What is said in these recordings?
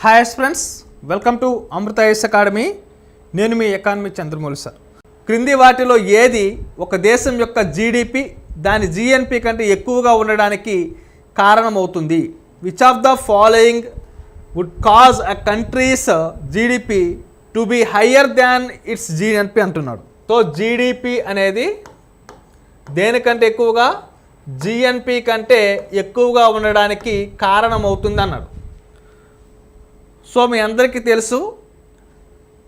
Hi friends, welcome to Amrita IAS academy. నేను మీ economy Chandramouli sir. క్రింది వాటిలో ఏది ఒక దేశం యొక్క జీడిపి దాని జిఎన్పి కంటే ఎక్కువగా ఉండడానికి కారణమవుతుంది? Which of the following would cause a country's GDP to be higher than its GNP అంటున్నాడు. సో జీడిపి అనేది దేనికంటే ఎక్కువగా? జిఎన్పి కంటే ఎక్కువగా ఉండడానికి కారణమవుతుంది అన్నాడు. సో మీ అందరికీ తెలుసు,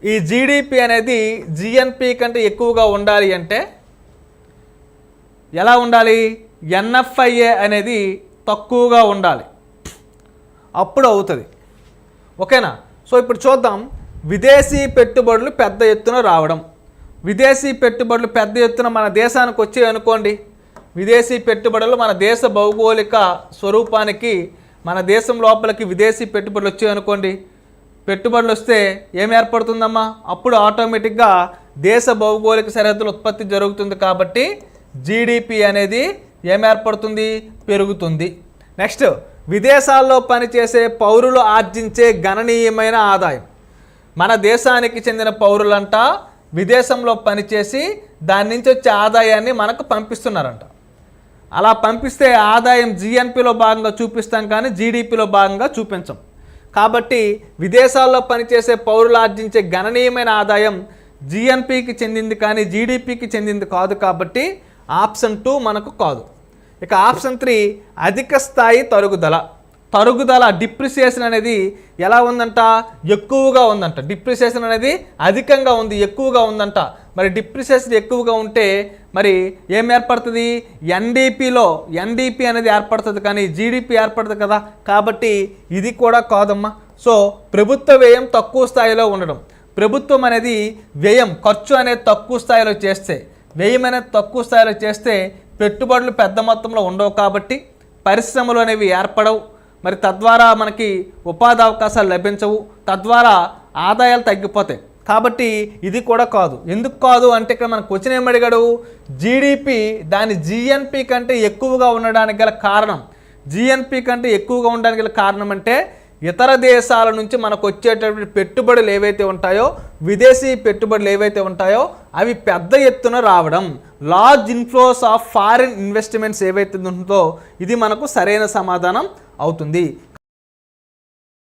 ఈ జీడిపి అనేది జిఎన్పి కంటే ఎక్కువగా ఉండాలి అంటే ఎలా ఉండాలి? ఎన్ఎఫ్ఐఏ అనేది తక్కువగా ఉండాలి, అప్పుడు అవుతుంది. ఓకేనా? సో ఇప్పుడు చూద్దాం. విదేశీ పెట్టుబడులు పెద్ద ఎత్తున రావడం. విదేశీ పెట్టుబడులు పెద్ద ఎత్తున మన దేశానికి వచ్చాయి అనుకోండి. విదేశీ పెట్టుబడులు మన దేశ భౌగోళిక స్వరూపానికి, మన దేశం లోపలికి విదేశీ పెట్టుబడులు వచ్చాయి అనుకోండి. పెట్టుబడులు వస్తే ఏం ఏర్పడుతుందమ్మా? అప్పుడు ఆటోమేటిక్గా దేశ భౌగోళిక సరిహద్దుల ఉత్పత్తి జరుగుతుంది. కాబట్టి జీడిపి అనేది ఏం ఏర్పడుతుంది? పెరుగుతుంది. నెక్స్ట్, విదేశాల్లో పనిచేసే పౌరులు ఆర్జించే గణనీయమైన ఆదాయం. మన దేశానికి చెందిన పౌరులంట విదేశంలో పనిచేసి దాని నుంచి వచ్చే ఆదాయాన్ని మనకు పంపిస్తున్నారంట. అలా పంపిస్తే ఆదాయం జిఎన్పిలో భాగంగా చూపిస్తాం, కానీ జీడిపిలో భాగంగా చూపించం. కాబట్టి విదేశాల్లో పనిచేసే పౌరులు ఆర్జించే గణనీయమైన ఆదాయం జిఎన్పికి చెందింది కానీ జీడిపికి చెందింది కాదు. కాబట్టి ఆప్షన్ 2 మనకు కాదు. ఇక ఆప్షన్ 3 అధిక స్థాయి తరుగుదల. తరుగుదల, డిప్రిసియేషన్ అనేది ఎలా ఉందంట? ఎక్కువగా ఉందంట. డిప్రిసియేషన్ అనేది అధికంగా ఉంది, ఎక్కువగా ఉందంట. మరి డిప్రిసియేషన్ ఎక్కువగా ఉంటే మరి ఏం ఏర్పడుతుంది? ఎన్డిపి అనేది ఏర్పడుతుంది, కానీ జీడిపి ఏర్పడుతుంది కదా. కాబట్టి ఇది కూడా కాదమ్మా. సో ప్రభుత్వ వ్యయం తక్కువ స్థాయిలో ఉండడం. ప్రభుత్వం అనేది వ్యయం, ఖర్చు అనేది తక్కువ స్థాయిలో చేస్తే, వ్యయం అనేది తక్కువ స్థాయిలో చేస్తే పెట్టుబడులు పెద్ద మొత్తంలో ఉండవు. కాబట్టి పరిశ్రమలు అనేవి ఏర్పడవు. మరి తద్వారా మనకి ఉపాధి అవకాశాలు లభించవు, తద్వారా ఆదాయాలు తగ్గిపోతాయి. కాబట్టి ఇది కూడా కాదు. ఎందుకు కాదు అంటే ఇక్కడ మన క్వశ్చన్ ఏమడిగాడు? జీడిపి దాని జిఎన్పి కంటే ఎక్కువగా ఉండడానికి గల కారణం, జిఎన్పి కంటే ఎక్కువగా ఉండడానికి గల కారణం అంటే ఇతర దేశాల నుంచి మనకు వచ్చేటటువంటి పెట్టుబడులు ఏవైతే ఉంటాయో, విదేశీ పెట్టుబడులు ఏవైతే ఉంటాయో అవి పెద్ద ఎత్తున రావడం. Large inflows of foreign investments ఏవైతే ఉంటుందో ఇది మనకు సరైన సమాధానం అవుతుంది.